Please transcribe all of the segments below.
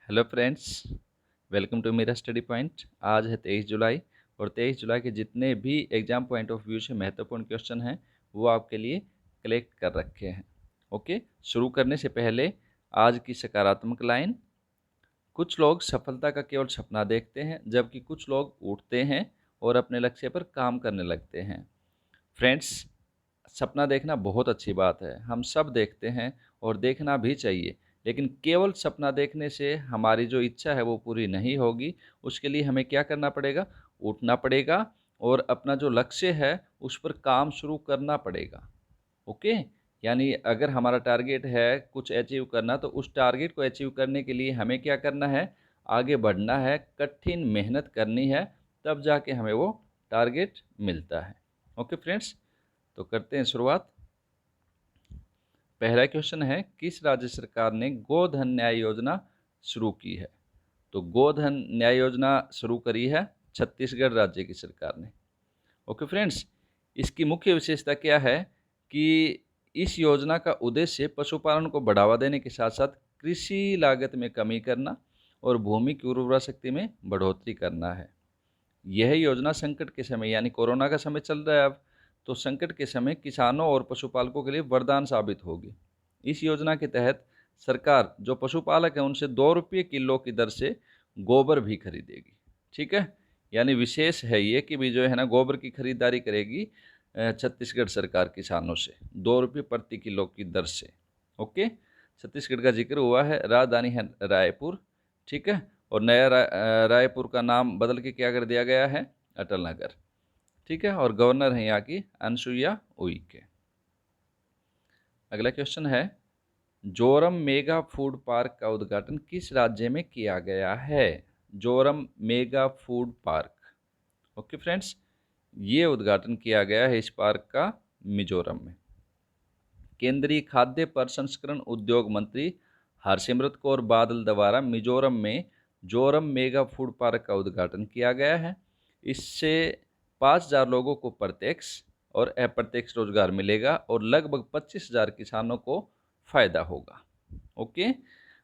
Hello friends, welcome to मेरा study point. आज है 23 जुलाई और 23 जुलाई के जितने भी एग्ज़ाम पॉइंट ऑफ व्यू से महत्वपूर्ण क्वेश्चन हैं वो आपके लिए कलेक्ट कर रखे हैं। ओके, शुरू करने से पहले आज की सकारात्मक लाइन। कुछ लोग सफलता का केवल सपना देखते हैं, जबकि कुछ लोग उठते हैं और अपने लक्ष्य पर काम करने लगते हैं। फ्रेंड्स, सपना देखना बहुत अच्छी बात है, हम सब देखते हैं और देखना भी चाहिए। लेकिन केवल सपना देखने से हमारी जो इच्छा है वो पूरी नहीं होगी। उसके लिए हमें क्या करना पड़ेगा? उठना पड़ेगा और अपना जो लक्ष्य है उस पर काम शुरू करना पड़ेगा। ओके, यानी अगर हमारा टारगेट है कुछ अचीव करना, तो उस टारगेट को अचीव करने के लिए हमें क्या करना है? आगे बढ़ना है, कठिन मेहनत करनी है, तब जाके हमें वो टारगेट मिलता है। ओके फ्रेंड्स, तो करते हैं शुरुआत। पहला क्वेश्चन है, किस राज्य सरकार ने गोधन न्याय योजना शुरू की है? तो गोधन न्याय योजना शुरू करी है छत्तीसगढ़ राज्य की सरकार ने। ओके फ्रेंड्स, इसकी मुख्य विशेषता क्या है कि इस योजना का उद्देश्य पशुपालन को बढ़ावा देने के साथ साथ कृषि लागत में कमी करना और भूमि की उर्वरा शक्ति में बढ़ोतरी करना है। यह योजना संकट के समय, यानी कोरोना का समय चल रहा है अब, तो संकट के समय किसानों और पशुपालकों के लिए वरदान साबित होगी। इस योजना के तहत सरकार जो पशुपालक हैं उनसे 2 रुपये किलो की दर से गोबर भी खरीदेगी। ठीक है, यानी विशेष है ये कि भी जो है ना गोबर की खरीदारी करेगी छत्तीसगढ़ सरकार किसानों से 2 रुपये प्रति किलो की दर से। ओके, छत्तीसगढ़ का जिक्र हुआ है, राजधानी है रायपुर। ठीक है, और नया रायपुर का नाम बदल के क्या कर दिया गया है? अटल नगर। ठीक है, और गवर्नर हैं यहाँ की अनसुईया उइके। अगला क्वेश्चन है, जोरम मेगा फूड पार्क का उद्घाटन किस राज्य में किया गया है? Zoram mega food park. Okay friends, ये उद्घाटन किया गया है इस पार्क का मिजोरम में। केंद्रीय खाद्य प्रसंस्करण उद्योग मंत्री हरसिमरत कौर बादल द्वारा मिजोरम में जोरम मेगा फूड पार्क का उद्घाटन किया गया है। इससे 5,000 लोगों को प्रत्यक्ष और अप्रत्यक्ष रोजगार मिलेगा और लगभग 25,000 किसानों को फायदा होगा। ओके,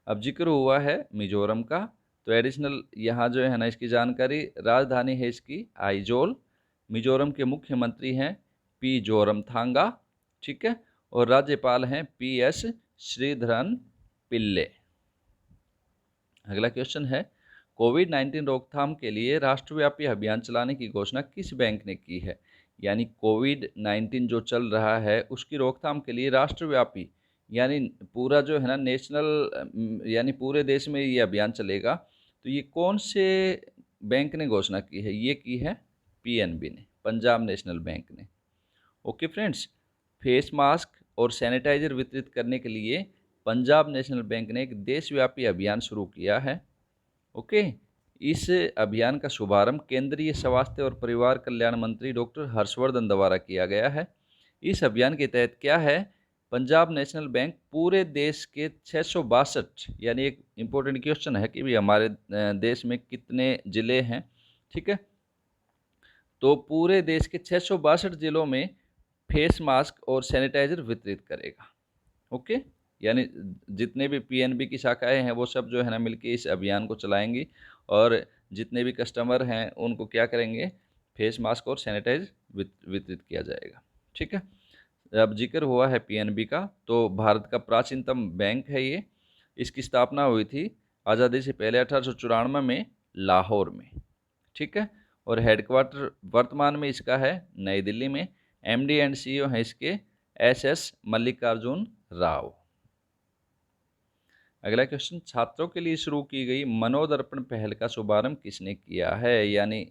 अब जिक्र हुआ है मिजोरम का, तो एडिशनल यहाँ जो है ना इसकी जानकारी, राजधानी है इसकी आइजोल। मिजोरम के मुख्यमंत्री हैं पी जोरमथांगा। ठीक है, और राज्यपाल हैं पी एस श्रीधरन पिल्ले। अगला क्वेश्चन है, कोविड-19 रोकथाम के लिए राष्ट्रव्यापी अभियान चलाने की घोषणा किस बैंक ने की है? यानी कोविड-19 जो चल रहा है उसकी रोकथाम के लिए राष्ट्रव्यापी, यानी पूरा जो है ना नेशनल, यानी पूरे देश में ये अभियान चलेगा। तो ये कौन से बैंक ने घोषणा की है? ये की है पीएनबी ने, पंजाब नेशनल बैंक ने। ओके फ्रेंड्स, फेस मास्क और सैनिटाइजर वितरित करने के लिए पंजाब नेशनल बैंक ने एक देशव्यापी अभियान शुरू किया है। ओके, इस अभियान का शुभारंभ केंद्रीय स्वास्थ्य और परिवार कल्याण मंत्री डॉक्टर हर्षवर्धन द्वारा किया गया है। इस अभियान के तहत क्या है, पंजाब नेशनल बैंक पूरे देश के 662, यानी एक इम्पोर्टेंट क्वेश्चन है कि भी हमारे देश में कितने ज़िले हैं? ठीक है, तो पूरे देश के 662 जिलों में फेस मास्क और सैनिटाइजर वितरित करेगा। ओके, यानी जितने भी पीएनबी की शाखाएं हैं वो सब जो है ना मिलके इस अभियान को चलाएंगी और जितने भी कस्टमर हैं उनको क्या करेंगे? फेस मास्क और सैनिटाइज वितरित किया जाएगा। ठीक है, अब जिक्र हुआ है पीएनबी का, तो भारत का प्राचीनतम बैंक है ये। इसकी स्थापना हुई थी आज़ादी से पहले 1894 में लाहौर में। ठीक है, और हेडक्वार्टर वर्तमान में इसका है नई दिल्ली में। एमडी एंड सीईओ हैं इसके एसएस मल्लिकार्जुन राव। अगला क्वेश्चन, छात्रों के लिए शुरू की गई मनोदर्पण पहल का शुभारंभ किसने किया है? यानी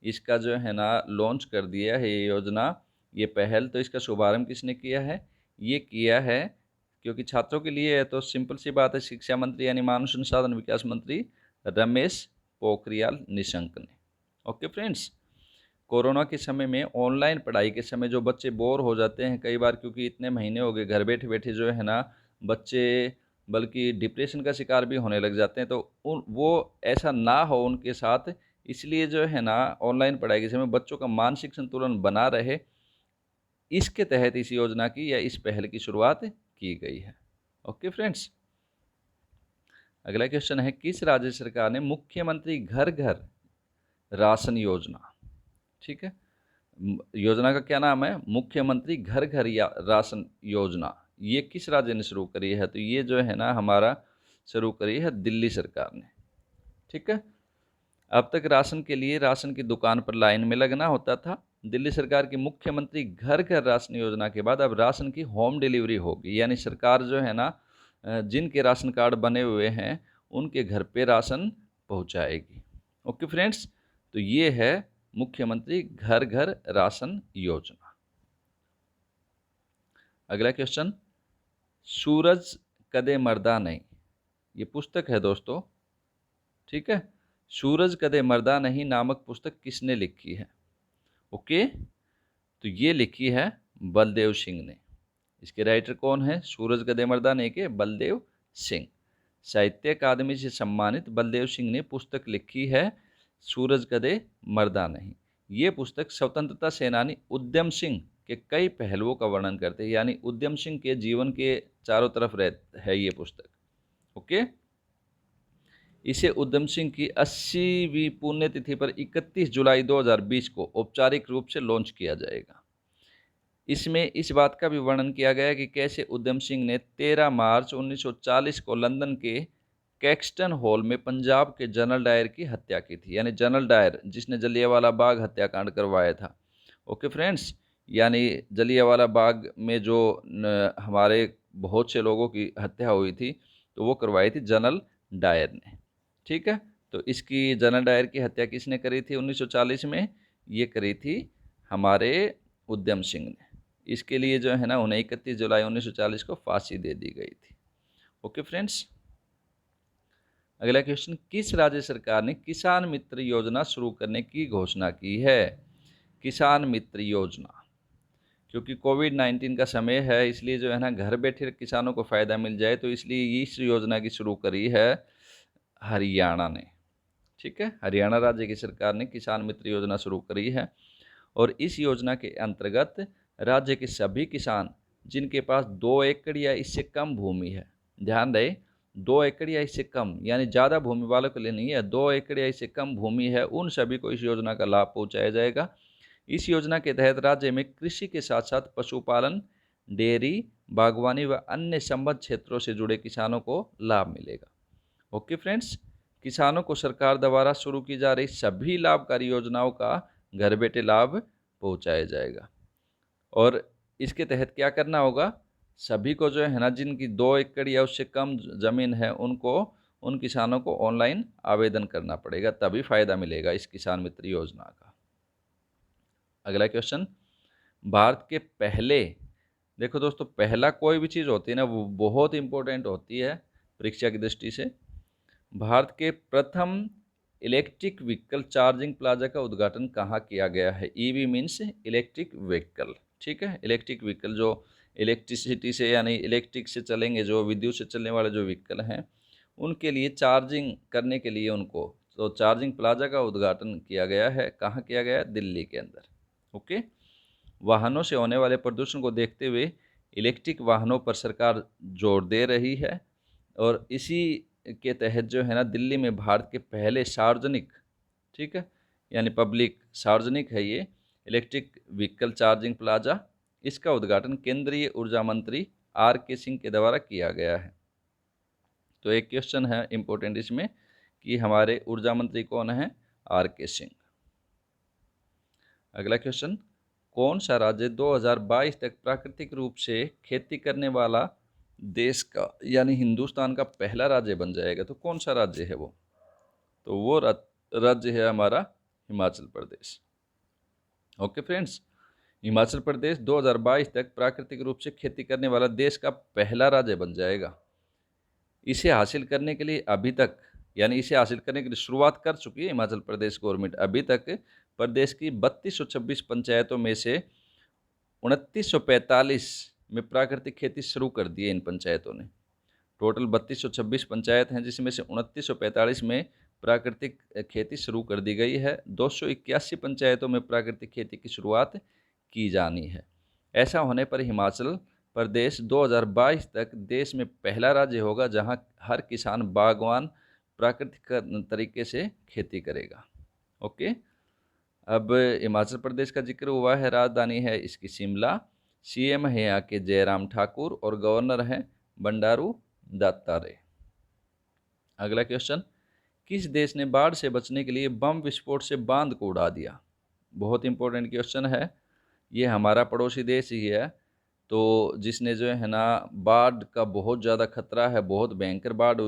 इसका जो है ना लॉन्च कर दिया है ये योजना, ये पहल, तो इसका शुभारंभ किसने किया है? ये किया है, क्योंकि छात्रों के लिए है तो सिंपल सी बात है, शिक्षा मंत्री यानी मानव संसाधन विकास मंत्री रमेश पोखरियाल निशंक ने। ओके फ्रेंड्स, कोरोना के समय में ऑनलाइन पढ़ाई के समय जो बच्चे बोर हो जाते हैं कई बार, क्योंकि इतने महीने हो गए घर बैठे बैठे जो है ना बच्चे बल्कि डिप्रेशन का शिकार भी होने लग जाते हैं, तो उन वो ऐसा ना हो उनके साथ, इसलिए जो है ना ऑनलाइन पढ़ाई के समय बच्चों का मानसिक संतुलन बना रहे, इसके तहत इस योजना की या इस पहल की शुरुआत की गई है। ओके फ्रेंड्स, अगला क्वेश्चन है, किस राज्य सरकार ने मुख्यमंत्री घर घर राशन योजना, ठीक है, योजना का क्या नाम है, मुख्यमंत्री घर घर या राशन योजना, ये किस राज्य ने शुरू करी है? तो ये जो है ना हमारा शुरू करी है दिल्ली सरकार ने, ठीक है। अब तक राशन के लिए राशन की दुकान पर लाइन में लगना होता था। दिल्ली सरकार की मुख्यमंत्री घर घर राशन योजना के बाद अब राशन की होम डिलीवरी होगी, यानी सरकार जो है ना जिनके राशन कार्ड बने हुए हैं उनके घर पे राशन पहुंचाएगी। ओके फ्रेंड्स, तो ये है मुख्यमंत्री घर घर राशन योजना। अगला क्वेश्चन, सूरज कदे मर्दा नहीं, ये पुस्तक है दोस्तों, ठीक है। सूरज कदे मर्दा नहीं नामक पुस्तक किसने लिखी है? ओके, तो ये लिखी है बलदेव सिंह ने। इसके राइटर कौन है? सूरज कदे मर्दा नहीं के बलदेव सिंह। साहित्य अकादमी से सम्मानित बलदेव सिंह ने पुस्तक लिखी है सूरज कदे मर्दा नहीं। ये पुस्तक स्वतंत्रता सेनानी उद्यम सिंह के कई पहलुओं का वर्णन करते हैं, यानी उद्यम सिंह के जीवन के चारों तरफ है ये पुस्तक। ओके, इसे उद्यम सिंह की 80वीं पुण्यतिथि पर 31 जुलाई 2020 को औपचारिक रूप से लॉन्च किया जाएगा। इसमें इस बात का भी वर्णन किया गया कि कैसे उद्यम सिंह ने 13 मार्च 1940 को लंदन के कैक्सटन हॉल में पंजाब के जनरल डायर की हत्या की थी, यानी जनरल डायर जिसने जलियांवाला बाग हत्याकांड करवाया था। ओके फ्रेंड्स, यानी जलियांवाला बाग में जो हमारे बहुत से लोगों की हत्या हुई थी तो वो करवाई थी जनरल डायर ने, ठीक है। तो इसकी जनरल डायर की हत्या किसने करी थी 1940 में? ये करी थी हमारे उद्यम सिंह ने। इसके लिए जो है ना उन्हें 31 जुलाई 1940 को फांसी दे दी गई थी। ओके फ्रेंड्स, अगला क्वेश्चन, किस राज्य सरकार ने किसान मित्र योजना शुरू करने की घोषणा की है? किसान मित्र योजना, क्योंकि कोविड-19 का समय है इसलिए जो है ना घर बैठे किसानों को फ़ायदा मिल जाए, तो इसलिए इस योजना की शुरू करी है हरियाणा ने, ठीक है। हरियाणा राज्य की सरकार ने किसान मित्र योजना शुरू करी है और इस योजना के अंतर्गत राज्य के सभी किसान जिनके पास 2 एकड़ या इससे कम भूमि है, ध्यान रहे 2 एकड़ या इससे कम, यानी ज़्यादा भूमि वालों के लिए नहीं है, 2 एकड़ या इससे कम भूमि है, उन सभी को इस योजना का लाभ पहुंचाया जाएगा। इस योजना के तहत राज्य में कृषि के साथ साथ पशुपालन, डेयरी, बागवानी व अन्य संबद्ध क्षेत्रों से जुड़े किसानों को लाभ मिलेगा। ओके फ्रेंड्स, किसानों को सरकार द्वारा शुरू की जा रही सभी लाभकारी योजनाओं का घर बैठे लाभ पहुंचाया जाएगा। और इसके तहत क्या करना होगा? सभी को जो है ना जिनकी 2 एकड़ या उससे कम ज़मीन है उन किसानों को ऑनलाइन आवेदन करना पड़ेगा, तभी फ़ायदा मिलेगा इस किसान मित्र योजना का। अगला क्वेश्चन, भारत के पहले, देखो दोस्तों पहला कोई भी चीज़ होती है ना वो बहुत इंपॉर्टेंट होती है परीक्षा की दृष्टि से। भारत के प्रथम इलेक्ट्रिक व्हीकल चार्जिंग प्लाजा का उद्घाटन कहाँ किया गया है? ईवी मीन्स इलेक्ट्रिक व्हीकल, ठीक है। इलेक्ट्रिक व्हीकल जो इलेक्ट्रिसिटी से यानी इलेक्ट्रिक से चलेंगे, जो विद्युत से चलने वाले जो व्हीकल हैं उनके लिए चार्जिंग करने के लिए उनको तो चार्जिंग प्लाजा का उद्घाटन किया गया है। कहाँ किया गया है? दिल्ली के अंदर। ओके, वाहनों से होने वाले प्रदूषण को देखते हुए इलेक्ट्रिक वाहनों पर सरकार जोर दे रही है और इसी के तहत जो है ना दिल्ली में भारत के पहले सार्वजनिक, ठीक है, यानी पब्लिक सार्वजनिक है ये इलेक्ट्रिक व्हीकल चार्जिंग प्लाजा। इसका उद्घाटन केंद्रीय ऊर्जा मंत्री R.K. सिंह के द्वारा किया गया है। तो एक क्वेश्चन है इम्पोर्टेंट इसमें कि हमारे ऊर्जा मंत्री कौन है? R.K. सिंह। अगला क्वेश्चन, कौन सा राज्य 2022 तक प्राकृतिक रूप से खेती करने वाला देश का यानी हिंदुस्तान का पहला राज्य बन जाएगा? तो कौन सा राज्य है वो? तो वो राज्य है हमारा हिमाचल प्रदेश। ओके फ्रेंड्स, हिमाचल प्रदेश 2022 तक प्राकृतिक रूप से खेती करने वाला देश का पहला राज्य बन जाएगा। इसे हासिल करने के लिए अभी तक, यानी इसे हासिल करने के लिए शुरुआत कर चुकी है हिमाचल प्रदेश गवर्नमेंट। अभी तक प्रदेश की 3226 पंचायतों में से 2945 में प्राकृतिक खेती शुरू कर दी है इन पंचायतों ने। टोटल 3226 पंचायत हैं जिसमें से 2945 में प्राकृतिक खेती शुरू कर दी गई है। 281 पंचायतों में प्राकृतिक खेती की शुरुआत की जानी है। ऐसा होने पर हिमाचल प्रदेश 2022 तक देश में पहला राज्य होगा जहां हर किसान बागवान प्राकृतिक तरीके से खेती करेगा। ओके, अब हिमाचल प्रदेश का जिक्र हुआ है, राजधानी है इसकी शिमला, सीएम है यहाँ के जयराम ठाकुर और गवर्नर हैं बंडारू दत्तात्रेय। अगला क्वेश्चन, किस देश ने बाढ़ से बचने के लिए बम विस्फोट से बांध को उड़ा दिया? बहुत इंपॉर्टेंट क्वेश्चन है, ये हमारा पड़ोसी देश ही है, तो जिसने जो है ना बाढ़ का बहुत ज़्यादा खतरा है, बहुत भयंकर बाढ़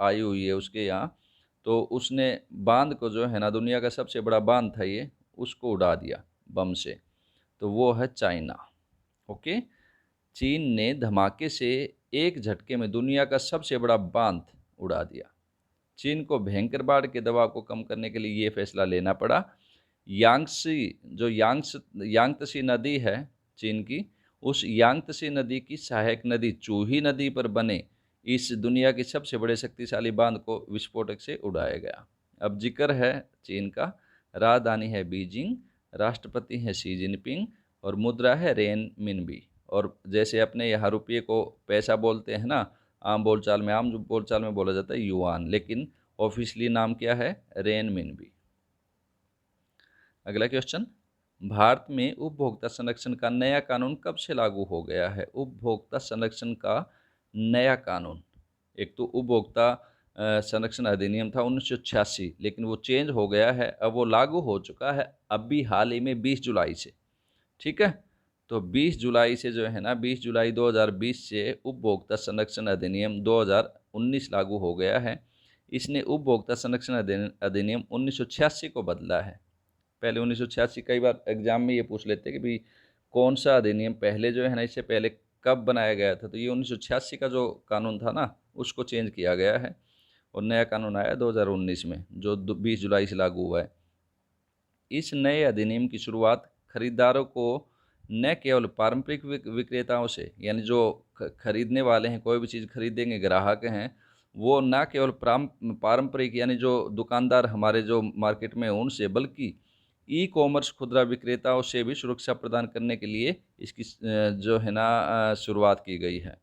आई हुई है उसके यहाँ, तो उसने बांध को जो है ना, दुनिया का सबसे बड़ा बांध था ये, उसको उड़ा दिया बम से, तो वो है चाइना। ओके, चीन ने धमाके से एक झटके में दुनिया का सबसे बड़ा बांध उड़ा दिया। चीन को भयंकर बाढ़ के दबाव को कम करने के लिए ये फैसला लेना पड़ा। यांगत्से नदी है चीन की, उस यांगत्से नदी की सहायक नदी चूही नदी पर बने इस दुनिया की सबसे बड़े शक्तिशाली बांध को विस्फोटक से उड़ाया गया। अब जिक्र है चीन का, राजधानी है बीजिंग, राष्ट्रपति हैं शी जिनपिंग और मुद्रा है रेन मिनबी। और जैसे अपने यहाँ रुपये को पैसा बोलते हैं ना, आम बोलचाल में बोला जाता है युआन, लेकिन ऑफिशियली नाम क्या है? रेन मिनबी। अगला क्वेश्चन, भारत में उपभोक्ता संरक्षण का नया कानून कब से लागू हो गया है? उपभोक्ता संरक्षण का नया कानून, एक तो उपभोक्ता संरक्षण अधिनियम था 1986, लेकिन वो चेंज हो गया है, अब वो लागू हो चुका है अभी हाल ही में 20 जुलाई से। ठीक है, तो 20 जुलाई से जो है ना, 20 जुलाई 2020 से उपभोक्ता संरक्षण अधिनियम 2019 लागू हो गया है। इसने उपभोक्ता संरक्षण अधिनियम 1986 को बदला है। पहले 1986, कई बार एग्जाम में ये पूछ लेते हैं कि भाई कौन सा अधिनियम पहले जो है ना, इससे पहले कब बनाया गया था, तो ये 1986 का जो कानून था ना, उसको चेंज किया गया है और नया कानून आया 2019 में, जो 20 जुलाई से लागू हुआ है। इस नए अधिनियम की शुरुआत खरीदारों को न केवल पारंपरिक विक्रेताओं से, यानी जो खरीदने वाले हैं, कोई भी चीज़ खरीदेंगे, ग्राहक हैं, वो ना केवल पारंपरिक यानी जो दुकानदार हमारे जो मार्केट में हैं उनसे, बल्कि ई कॉमर्स खुदरा विक्रेताओं से भी सुरक्षा प्रदान करने के लिए इसकी जो है ना शुरुआत की गई है।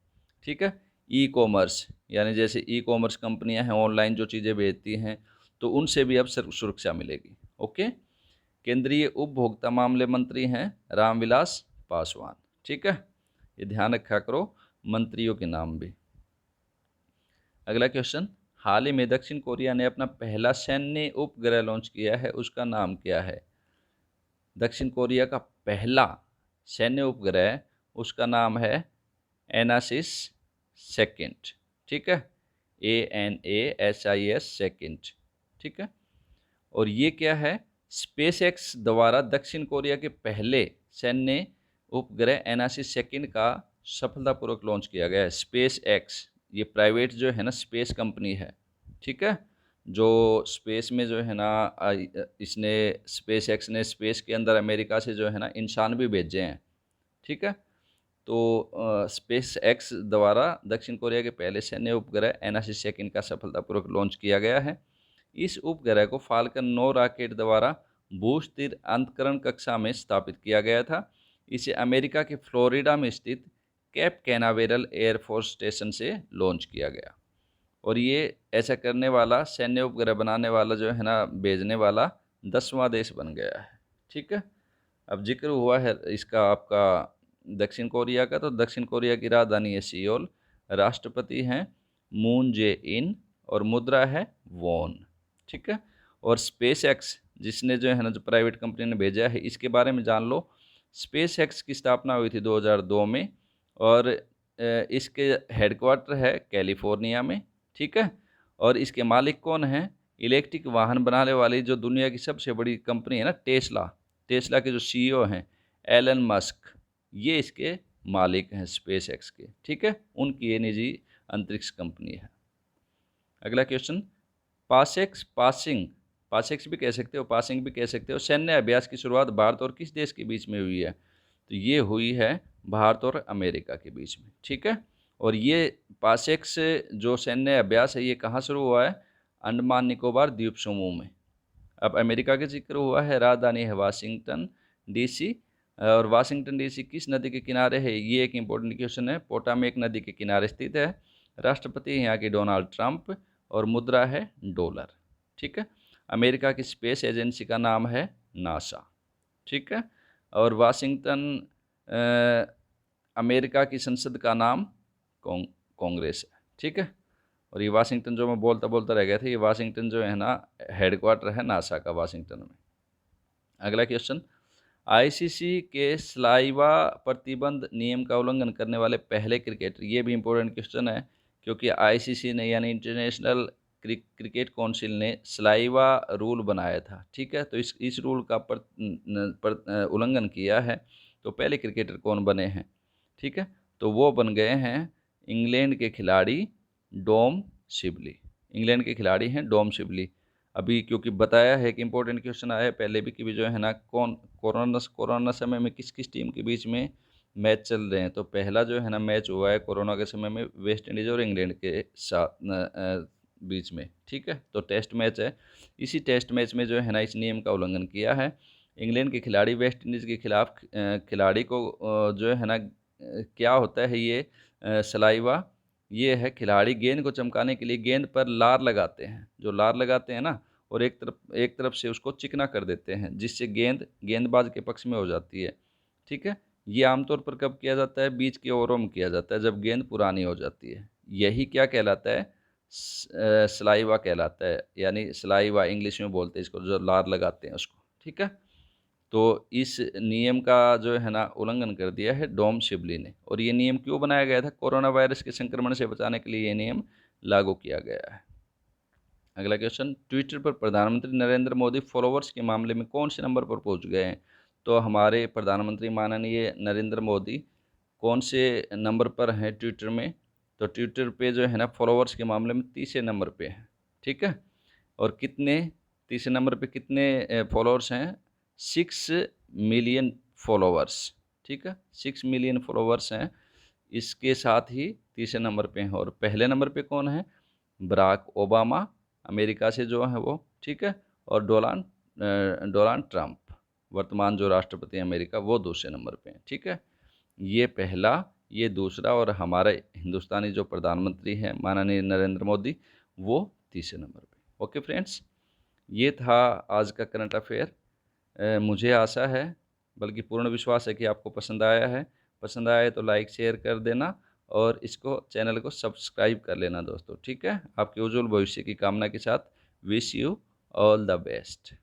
ठीक है, ई कॉमर्स यानी जैसे ई कॉमर्स कंपनियां हैं, ऑनलाइन जो चीज़ें बेचती हैं, तो उनसे भी अब सुरक्षा मिलेगी। ओके, केंद्रीय उपभोक्ता मामले मंत्री हैं रामविलास पासवान। ठीक है, ये ध्यान रखा करो मंत्रियों के नाम भी। अगला क्वेश्चन, हाल ही में दक्षिण कोरिया ने अपना पहला सैन्य उपग्रह लॉन्च किया है, उसका नाम क्या है? दक्षिण कोरिया का पहला सैन्य उपग्रह, उसका नाम है एनासिस सेकंड। ठीक है, ANASIS सेकंड। ठीक है, और ये क्या है? स्पेस एक्स द्वारा दक्षिण कोरिया के पहले सैन्य उपग्रह एनासिस सेकंड का सफलतापूर्वक लॉन्च किया गया है। स्पेस एक्स ये प्राइवेट जो है ना स्पेस कंपनी है। ठीक है, जो स्पेस में जो है ना इसने स्पेस एक्स ने स्पेस के अंदर अमेरिका से जो है ना इंसान भी भेजे हैं। ठीक है, तो स्पेस एक्स द्वारा दक्षिण कोरिया के पहले सैन्य उपग्रह एनासिस सेकंड का सफलतापूर्वक लॉन्च किया गया है। इस उपग्रह को फाल्कन 9 रॉकेट द्वारा भू-स्थिर अंतःकरण कक्षा में स्थापित किया गया था। इसे अमेरिका के फ्लोरिडा में स्थित कैप कैनावेरल एयरफोर्स स्टेशन से लॉन्च किया गया, और ये ऐसा करने वाला, सैन्य उपग्रह बनाने वाला जो है ना, भेजने वाला 10वां देश बन गया है। ठीक है, अब जिक्र हुआ है इसका आपका दक्षिण कोरिया का, तो दक्षिण कोरिया की राजधानी है सियोल, राष्ट्रपति हैं मून जे इन और मुद्रा है वॉन। ठीक है, और स्पेस एक्स जिसने जो है ना, जो प्राइवेट कंपनी ने भेजा है, इसके बारे में जान लो। स्पेस एक्स की स्थापना हुई थी 2002 में, और इसके हेडक्वार्टर है कैलिफोर्निया में। ठीक है, और इसके मालिक कौन हैं? इलेक्ट्रिक वाहन बनाने वाली जो दुनिया की सबसे बड़ी कंपनी है ना, टेस्ला के जो CEO हैं एलन मस्क, ये इसके मालिक हैं स्पेस एक्स के। ठीक है, उनकी ये निजी अंतरिक्ष कंपनी है। अगला क्वेश्चन, पासेक्स भी कह सकते हो, पासिंग भी कह सकते हो, सैन्य अभ्यास की शुरुआत भारत और किस देश के बीच में हुई है? तो ये हुई है भारत और अमेरिका के बीच में। ठीक है, और ये पासेक्स जो सैन्य अभ्यास है, ये कहाँ शुरू हुआ है? अंडमान निकोबार द्वीप समूह में। अब अमेरिका का जिक्र हुआ है, राजधानी है वाशिंगटन DC, और वाशिंगटन डीसी किस नदी के किनारे है, ये एक इम्पोर्टेंट क्वेश्चन है। पोटामेक नदी के किनारे स्थित है। राष्ट्रपति यहाँ के डोनाल्ड ट्रंप और मुद्रा है डॉलर। ठीक है। अमेरिका की स्पेस एजेंसी का नाम है नासा। ठीक है। और वाशिंगटन अमेरिका की संसद का नाम कांग्रेस है। ठीक है। और ये वाशिंगटन जो मैं बोलता बोलता रह गया था, ये वाशिंगटन जो है ना हेडक्वार्टर है नासा का वाशिंगटन में। अगला क्वेश्चन, आईसीसी के सलाइवा प्रतिबंध नियम का उल्लंघन करने वाले पहले क्रिकेटर, ये भी इम्पोर्टेंट क्वेश्चन है क्योंकि आईसीसी ने यानी इंटरनेशनल क्रिकेट काउंसिल ने सलाइवा रूल बनाया था। ठीक है। तो इस रूल का उल्लंघन किया है। तो पहले क्रिकेटर कौन बने हैं? ठीक है। तो वो बन गए हैं इंग्लैंड के खिलाड़ी डॉम सिबली। इंग्लैंड के खिलाड़ी हैं डॉम सिबली। अभी क्योंकि बताया है कि इंपॉर्टेंट क्वेश्चन आया पहले भी कि भी जो है ना कोरोना समय में किस किस टीम के बीच में मैच चल रहे हैं। तो पहला जो है ना मैच हुआ है कोरोना के समय में वेस्ट इंडीज़ और इंग्लैंड के साथ बीच में। ठीक है। तो टेस्ट मैच है। इसी टेस्ट मैच में जो है ना इस नियम का उल्लंघन किया है। इंग्लैंड के खिलाड़ी वेस्ट इंडीज़ के खिलाफ खिलाड़ी को जो है ना क्या होता है ये सलाइवा, ये है खिलाड़ी गेंद को चमकाने के लिए गेंद पर लार लगाते हैं, जो लार लगाते हैं ना, और एक तरफ से उसको चिकना कर देते हैं जिससे गेंदबाज के पक्ष में हो जाती है। ठीक है। ये आमतौर पर कब किया जाता है? बीच के ओवरों में किया जाता है जब गेंद पुरानी हो जाती है। यही क्या कहलाता है? सलाइवा कहलाता है, यानी सलाइवा इंग्लिश में बोलते हैं इसको, जो लार लगाते हैं उसको। ठीक है। तो इस नियम का जो है ना उल्लंघन कर दिया है डॉम सिबली ने। और ये नियम क्यों बनाया गया था? कोरोना वायरस के संक्रमण से बचाने के लिए ये नियम लागू किया गया है। अगला क्वेश्चन, ट्विटर पर प्रधानमंत्री नरेंद्र मोदी फॉलोअर्स के मामले में कौन से नंबर पर पहुंच गए हैं? तो हमारे प्रधानमंत्री माननीय नरेंद्र मोदी कौन से नंबर पर हैं ट्विटर में? तो ट्विटर पे जो है ना फॉलोअर्स के मामले में तीसरे नंबर पे हैं। ठीक है। और कितने, तीसरे नंबर पे कितने फॉलोअर्स हैं? 6 मिलियन फॉलोअर्स। ठीक है। 6 मिलियन फॉलोअर्स हैं। इसके साथ ही तीसरे नंबर पे हैं। और पहले नंबर पे कौन है? बराक ओबामा, अमेरिका से जो है वो। ठीक है। और डोनाल्ड ट्रंप, वर्तमान जो राष्ट्रपति हैं अमेरिका, वो दूसरे नंबर पे हैं। ठीक है। ये पहला, ये दूसरा, और हमारे हिंदुस्तानी जो प्रधानमंत्री हैं माननीय नरेंद्र मोदी, वो तीसरे नंबर पे। ओके फ्रेंड्स, ये था आज का करंट अफेयर। मुझे आशा है, बल्कि पूर्ण विश्वास है कि आपको पसंद आया है। पसंद आया तो लाइक शेयर कर देना और इसको चैनल को सब्सक्राइब कर लेना दोस्तों। ठीक है। आपके उज्जवल भविष्य की कामना के साथ wish you all the best.